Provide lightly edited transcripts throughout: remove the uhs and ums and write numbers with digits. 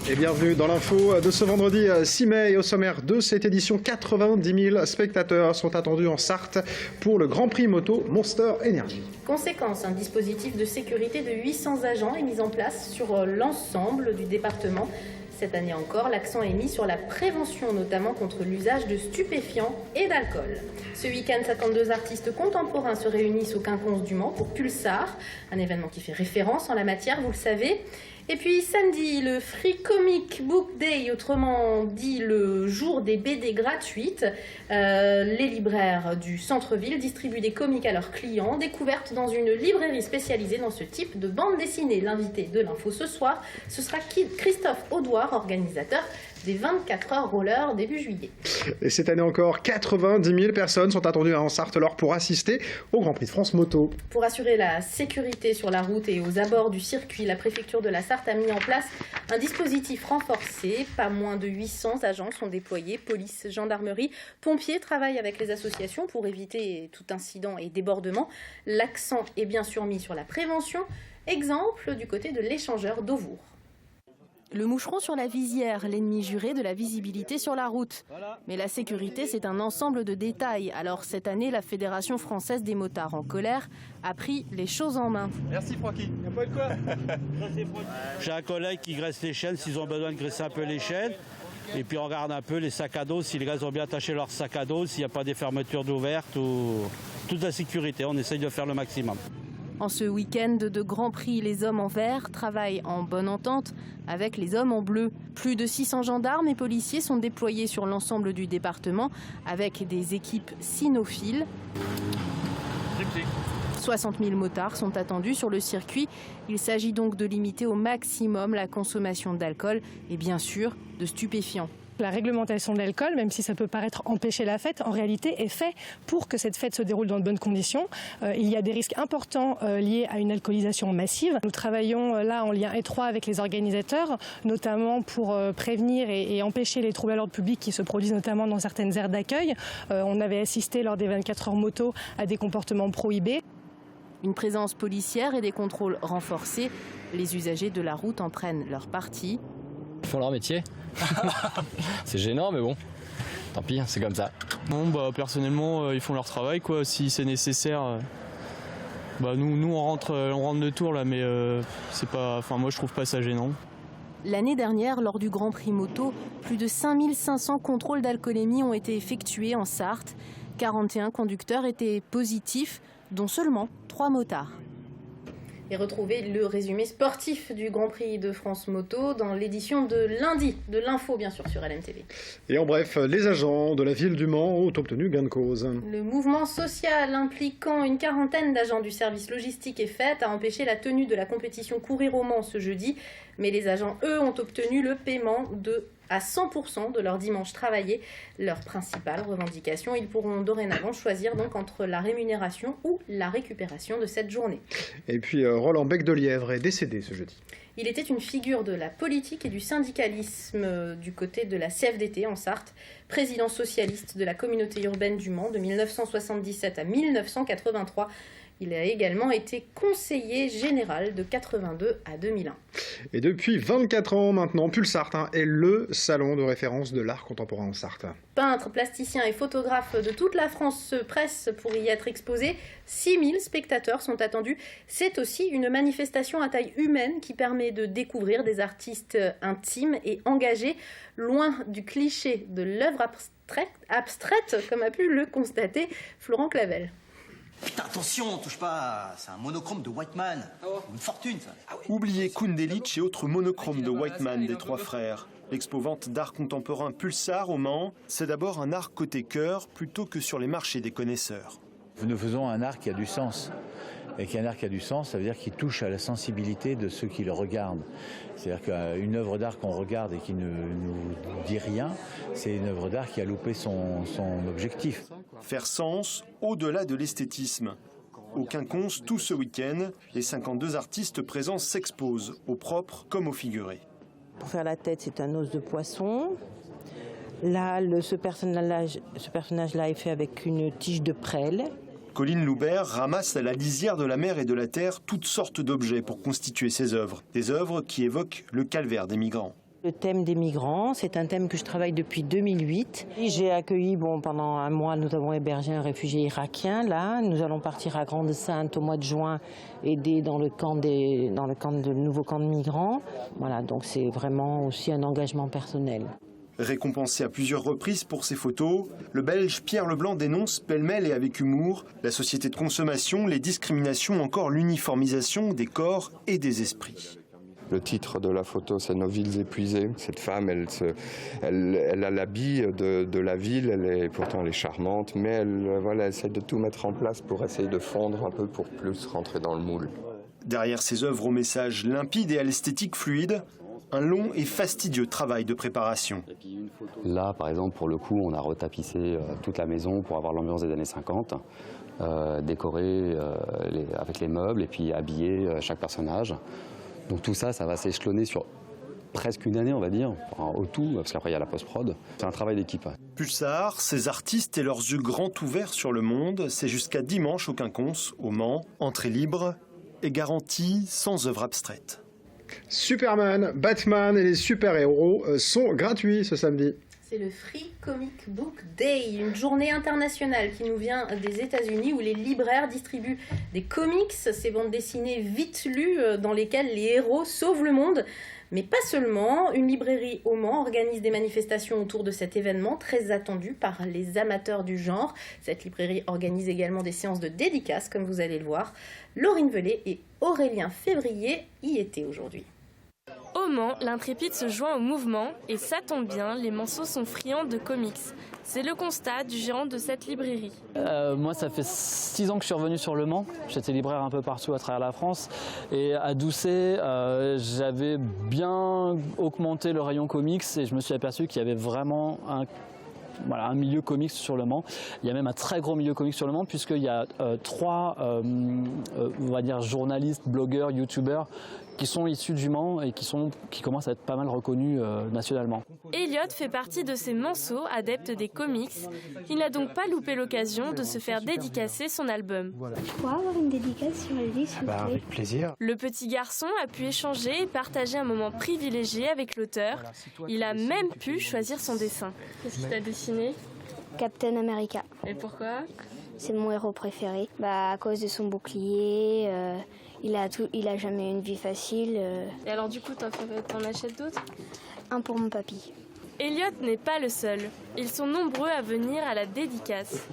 Et bienvenue dans l'info de ce vendredi 6 mai. Et au sommaire de cette édition, 90 000 spectateurs sont attendus en Sarthe pour le Grand Prix moto Monster Energy. Conséquence, un dispositif de sécurité de 800 agents est mis en place sur l'ensemble du département. Cette année encore, l'accent est mis sur la prévention, notamment contre l'usage de stupéfiants et d'alcool. Ce week-end, 52 artistes contemporains se réunissent au Quinconce du Mans pour Pulsar, un événement qui fait référence en la matière, vous le savez. Et puis samedi, le Free Comic Book Day, autrement dit le jour des BD gratuites. Les libraires du centre-ville distribuent des comics à leurs clients, découvertes dans une librairie spécialisée dans ce type de bande dessinée. L'invité de l'info ce soir, ce sera Christophe Audouard, organisateur des 24 heures roller début juillet. Et cette année encore, 90 000 personnes sont attendues en Sarthe-Lor pour assister au Grand Prix de France Moto. Pour assurer la sécurité sur la route et aux abords du circuit, la préfecture de la Sarthe a mis en place un dispositif renforcé. Pas moins de 800 agents sont déployés, police, gendarmerie, pompiers travaillent avec les associations pour éviter tout incident et débordement. L'accent est bien sûr mis sur la prévention. Exemple du côté de l'échangeur d'Auvour. Le moucheron sur la visière, l'ennemi juré de la visibilité sur la route. Mais la sécurité, c'est un ensemble de détails. Alors cette année, la Fédération française des motards en colère a pris les choses en main. Merci Francky. Il n'y a pas de quoi. J'ai un collègue qui graisse les chaînes s'ils ont besoin de graisser un peu les chaînes. Et puis on regarde un peu les sacs à dos, si les gars ont bien attaché leur sac à dos, s'il n'y a pas des fermetures d'ouvertes ou toute la sécurité. On essaye de faire le maximum. En ce week-end de Grand Prix, les hommes en vert travaillent en bonne entente avec les hommes en bleu. Plus de 600 gendarmes et policiers sont déployés sur l'ensemble du département avec des équipes cynophiles. 60 000 motards sont attendus sur le circuit. Il s'agit donc de limiter au maximum la consommation d'alcool et bien sûr de stupéfiants. La réglementation de l'alcool, même si ça peut paraître empêcher la fête, en réalité est fait pour que cette fête se déroule dans de bonnes conditions. Il y a des risques importants liés à une alcoolisation massive. Nous travaillons là en lien étroit avec les organisateurs, notamment pour prévenir et empêcher les troubles à l'ordre public qui se produisent notamment dans certaines aires d'accueil. On avait assisté lors des 24 heures moto à des comportements prohibés. Une présence policière et des contrôles renforcés. Les usagers de la route en prennent leur parti. Ils font leur métier. C'est gênant, mais bon, tant pis, c'est comme ça. Non, personnellement, ils font leur travail, quoi. Si c'est nécessaire, nous on rentre de tour là, mais c'est pas. Enfin, moi je trouve pas ça gênant. L'année dernière, lors du Grand Prix moto, plus de 5500 contrôles d'alcoolémie ont été effectués en Sarthe. 41 conducteurs étaient positifs, dont seulement 3 motards. Et retrouvez le résumé sportif du Grand Prix de France Moto dans l'édition de lundi de l'info, bien sûr, sur LMTV. Et en bref, les agents de la ville du Mans ont obtenu gain de cause. Le mouvement social impliquant une quarantaine d'agents du service logistique et fête a empêché la tenue de la compétition Courir au Mans ce jeudi. Mais les agents, eux, ont obtenu le paiement à 100% de leur dimanche travaillé. Leur principale revendication, ils pourront dorénavant choisir donc entre la rémunération ou la récupération de cette journée. Et puis Roland Bec-de-Lièvre est décédé ce jeudi. Il était une figure de la politique et du syndicalisme du côté de la CFDT en Sarthe, président socialiste de la communauté urbaine du Mans de 1977 à 1983. Il a également été conseiller général de 82 à 2001. Et depuis 24 ans maintenant, Pulsar est le salon de référence de l'art contemporain en Sarthe. Peintres, plasticiens et photographes de toute la France se pressent pour y être exposés. 6000 spectateurs sont attendus. C'est aussi une manifestation à taille humaine qui permet de découvrir des artistes intimes et engagés, loin du cliché de l'œuvre abstraite, comme a pu le constater Florent Clavel. Putain, attention, touche pas, c'est un monochrome de Whiteman. Une fortune, ça. Oubliez Kundelic et autres monochromes de Whiteman des trois frères. L'expo-vente d'art contemporain Pulsar au Mans, c'est d'abord un art côté cœur plutôt que sur les marchés des connaisseurs. Nous faisons un art qui a du sens. Et qu'un art qui a du sens, ça veut dire qu'il touche à la sensibilité de ceux qui le regardent. C'est-à-dire qu'une œuvre d'art qu'on regarde et qui ne nous dit rien, c'est une œuvre d'art qui a loupé son objectif. Faire sens au-delà de l'esthétisme. Au Quinconce, tout ce week-end, les 52 artistes présents s'exposent, au propre comme au figuré. Pour faire la tête, c'est un os de poisson. Là, ce personnage-là est fait avec une tige de prêle. Colline Loubert ramasse à la lisière de la mer et de la terre toutes sortes d'objets pour constituer ses œuvres. Des œuvres qui évoquent le calvaire des migrants. Le thème des migrants, c'est un thème que je travaille depuis 2008. J'ai accueilli, pendant un mois, nous avons hébergé un réfugié irakien. Là, nous allons partir à Grande-Sainte au mois de juin, aider dans le nouveau camp de migrants. Voilà, donc c'est vraiment aussi un engagement personnel. Récompensé à plusieurs reprises pour ses photos, le Belge Pierre Leblanc dénonce pêle-mêle et avec humour la société de consommation, les discriminations, encore l'uniformisation des corps et des esprits. Le titre de la photo, c'est « Nos villes épuisées ». Cette femme, elle a l'habit de la ville, pourtant elle est charmante, mais elle essaie de tout mettre en place pour essayer de fondre un peu pour plus rentrer dans le moule. Derrière ces œuvres au message limpide et à l'esthétique fluide, un long et fastidieux travail de préparation. Là, par exemple, pour le coup, on a retapissé toute la maison pour avoir l'ambiance des années 50, décoré avec les meubles et puis habillé chaque personnage. Donc tout ça, ça va s'échelonner sur presque une année, on va dire, au tout, parce qu'après il y a la post-prod. C'est un travail d'équipe. Pulsar, ces artistes et leurs yeux grands ouverts sur le monde, c'est jusqu'à dimanche au Quinconce, au Mans. Entrée libre et garantie sans œuvre abstraite. Superman, Batman et les super-héros sont gratuits ce samedi. C'est le Free Comic Book Day, une journée internationale qui nous vient des États-Unis où les libraires distribuent des comics, ces bandes dessinées vite lues dans lesquelles les héros sauvent le monde. Mais pas seulement, une librairie au Mans organise des manifestations autour de cet événement très attendu par les amateurs du genre. Cette librairie organise également des séances de dédicaces, comme vous allez le voir. Laurine Velay et Aurélien Février y étaient aujourd'hui. Au Mans, l'Intrépide se joint au mouvement et ça tombe bien, les Manceaux sont friands de comics. C'est le constat du gérant de cette librairie. Moi, ça fait 6 ans que je suis revenu sur le Mans. J'étais libraire un peu partout à travers la France. Et à Doucet, j'avais bien augmenté le rayon comics et je me suis aperçu qu'il y avait vraiment un milieu comics sur le Mans. Il y a même un très gros milieu comics sur le Mans puisqu'il y a 3 on va dire journalistes, blogueurs, youtubeurs qui sont issus du Mans et qui commencent à être pas mal reconnus nationalement. Elliot fait partie de ces Manceaux adeptes des comics. Il n'a donc pas loupé l'occasion de se faire dédicacer son album. Je pourrais avoir une dédicace sur le livre, s'il vous plaît ? Avec plaisir. Le petit garçon a pu échanger et partager un moment privilégié avec l'auteur. Il a même pu choisir son dessin. Qu'est-ce qu'il t'a dessiné ? Captain America. Et pourquoi ? C'est mon héros préféré. À cause de son bouclier, il a jamais eu une vie facile. Et alors du coup, t'en achètes d'autres ? Un pour mon papy. Elliot n'est pas le seul. Ils sont nombreux à venir à la dédicace.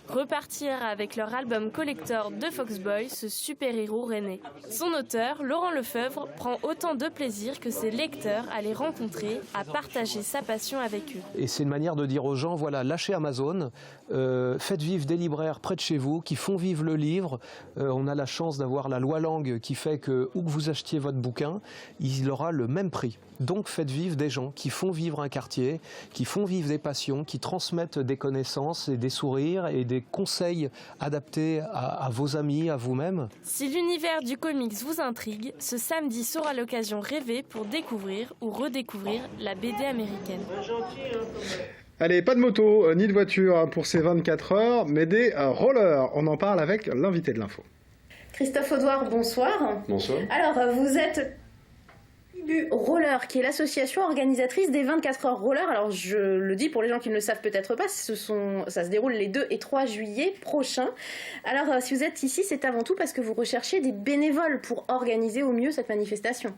Repartir avec leur album collector de Foxboy, ce super-héros rennais. Son auteur, Laurent Lefebvre, prend autant de plaisir que ses lecteurs à les rencontrer, à partager sa passion avec eux. Et c'est une manière de dire aux gens, voilà, lâchez Amazon, faites vivre des libraires près de chez vous, qui font vivre le livre. On a la chance d'avoir la loi Langue qui fait que, où que vous achetiez votre bouquin, il aura le même prix. Donc faites vivre des gens qui font vivre un quartier, qui font vivre des passions, qui transmettent des connaissances et des sourires et des conseils adaptés à vos amis, à vous-même. Si l'univers du comics vous intrigue, ce samedi sera l'occasion rêvée pour découvrir ou redécouvrir la BD américaine. Allez, pas de moto ni de voiture pour ces 24 heures, mais des rollers. On en parle avec l'invité de l'info. Christophe Audouard, bonsoir. Bonsoir. Alors, vous êtes Tribu Roller, qui est l'association organisatrice des 24 heures roller. Alors, je le dis pour les gens qui ne le savent peut-être pas, ça se déroule les 2 et 3 juillet prochains. Alors, si vous êtes ici, c'est avant tout parce que vous recherchez des bénévoles pour organiser au mieux cette manifestation.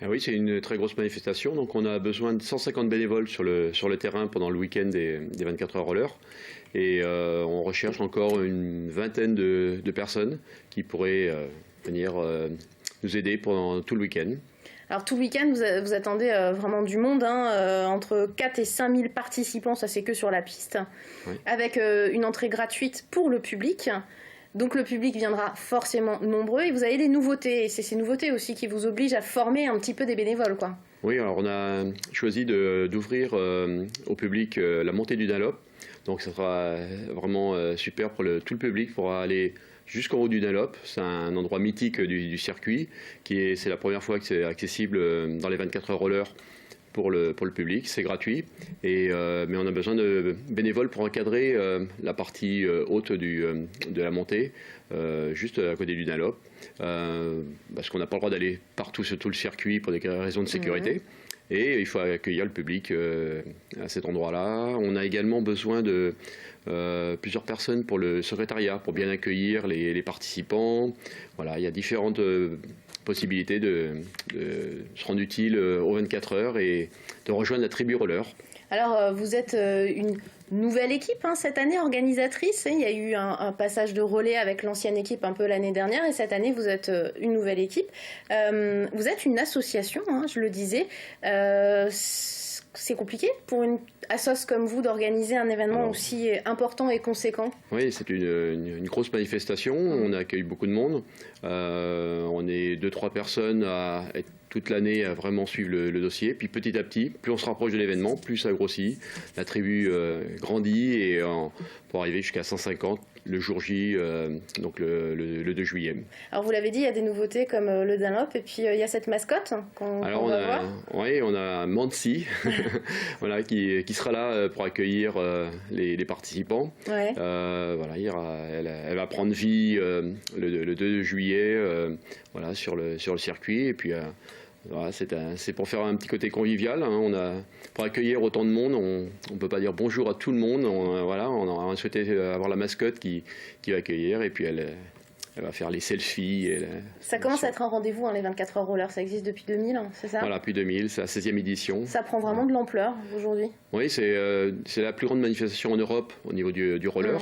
Ah oui, c'est une très grosse manifestation, donc on a besoin de 150 bénévoles sur le terrain pendant le week-end des 24 heures roller. Et on recherche encore une vingtaine de personnes qui pourraient venir nous aider pendant tout le week-end. Alors tout le week-end, vous attendez vraiment du monde, entre 4 et 5 000 participants, ça c'est que sur la piste, oui. Avec une entrée gratuite pour le public. Donc le public viendra forcément nombreux et vous avez des nouveautés. Et c'est ces nouveautés aussi qui vous obligent à former un petit peu des bénévoles, quoi. Oui, alors on a choisi d'ouvrir au public la montée du Dunlop. Donc ça sera vraiment super pour tout le public pourra aller jusqu'en haut du Dunlop. C'est un endroit mythique du circuit. C'est la première fois que c'est accessible dans les 24 heures roller pour le public. C'est gratuit. Mais on a besoin de bénévoles pour encadrer la partie haute de la montée, juste à côté du Dunlop. Parce qu'on n'a pas le droit d'aller partout sur tout le circuit pour des raisons de sécurité. et il faut accueillir le public à cet endroit-là. On a également besoin de plusieurs personnes pour le secrétariat, pour bien accueillir les participants. Voilà, il y a différentes possibilités de se rendre utile aux 24 heures et de rejoindre la tribu roller. Alors, vous êtes une nouvelle équipe cette année, organisatrice. Il y a eu un passage de relais avec l'ancienne équipe un peu l'année dernière, et cette année, vous êtes une nouvelle équipe. Vous êtes une association, je le disais. C'est compliqué pour une assoce comme vous d'organiser un événement aussi important et conséquent? Oui, c'est une grosse manifestation. On accueille beaucoup de monde. On est 2-3 personnes à être toute l'année à vraiment suivre le dossier. Puis petit à petit, plus on se rapproche de l'événement, plus ça grossit. La tribu grandit et pour arriver jusqu'à 150 le jour J, donc le 2 juillet. Alors vous l'avez dit, il y a des nouveautés comme le Dunlop, et puis il y a cette mascotte qu'on va voir. Oui, on a Mansi voilà, qui sera là pour accueillir les participants. Ouais. Voilà, elle va prendre vie le 2 juillet voilà, sur le circuit. Et puis voilà, c'est pour faire un petit côté convivial. Pour accueillir autant de monde, on ne peut pas dire bonjour à tout le monde. On a souhaité avoir la mascotte qui va accueillir, et puis elle va faire les selfies. Ça commence à être un rendez-vous, les 24 heures roller. Ça existe depuis 2000, c'est ça? Voilà, depuis 2000, c'est la 16e édition. Ça prend vraiment de l'ampleur aujourd'hui? Oui, c'est la plus grande manifestation en Europe au niveau du roller. Ouais.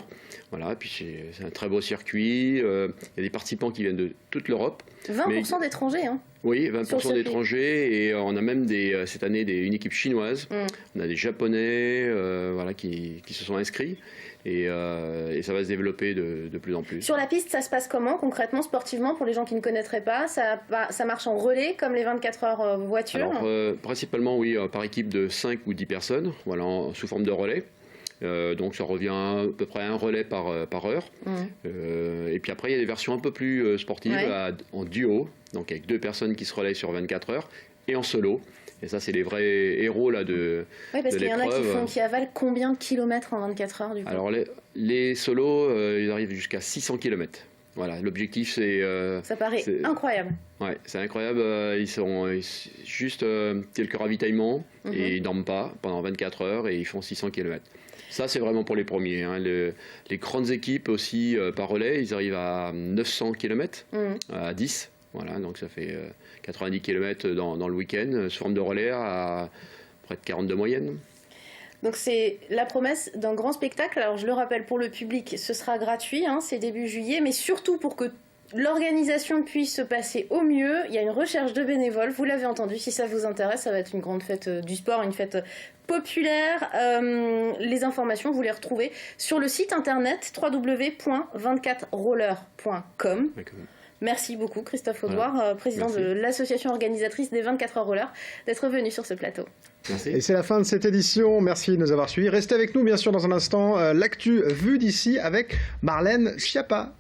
Voilà, puis c'est un très beau circuit. Il y a des participants qui viennent de toute l'Europe. 20% d'étrangers, Oui, 20% d'étrangers, et on a même cette année une équipe chinoise. On a des Japonais voilà, qui se sont inscrits, et ça va se développer de plus en plus. Sur la piste, ça se passe comment concrètement, sportivement, pour les gens qui ne connaîtraient pas? Ça marche en relais comme les 24 heures voitures? Alors, principalement, oui, par équipe de 5 ou 10 personnes, voilà, sous forme de relais. Donc ça revient à peu près à un relais par heure. Et puis après, il y a des versions un peu plus sportives, en duo, donc avec 2 personnes qui se relaient sur 24 heures, et en solo. Et ça, c'est les vrais héros là, de l'épreuve. Oui, parce qu'il y en a qui avalent combien de kilomètres en 24 heures du coup? Alors les solos, ils arrivent jusqu'à 600 km. Voilà, l'objectif c'est... ça paraît incroyable. Ouais, c'est incroyable. Ils sont juste quelques ravitaillements, et ils ne dorment pas pendant 24 heures, et ils font 600 km. Ça, c'est vraiment pour les premiers. Les grandes équipes aussi, par relais, ils arrivent à 900 km, à 10. Voilà, donc ça fait 90 km dans le week-end, sous forme de relais à près de 40 de moyenne. Donc c'est la promesse d'un grand spectacle. Alors je le rappelle, pour le public, ce sera gratuit, c'est début juillet, mais surtout pour que l'organisation puisse se passer au mieux, il y a une recherche de bénévoles, vous l'avez entendu, si ça vous intéresse, ça va être une grande fête du sport, une fête populaire. Les informations, vous les retrouvez sur le site internet www.24roller.com. Merci beaucoup Christophe Audouard, président de l'association organisatrice des 24 heures roller, d'être venu sur ce plateau. Merci. Et c'est la fin de cette édition. Merci de nous avoir suivis. Restez avec nous, bien sûr, dans un instant. L'actu vue d'ici avec Marlène Schiappa.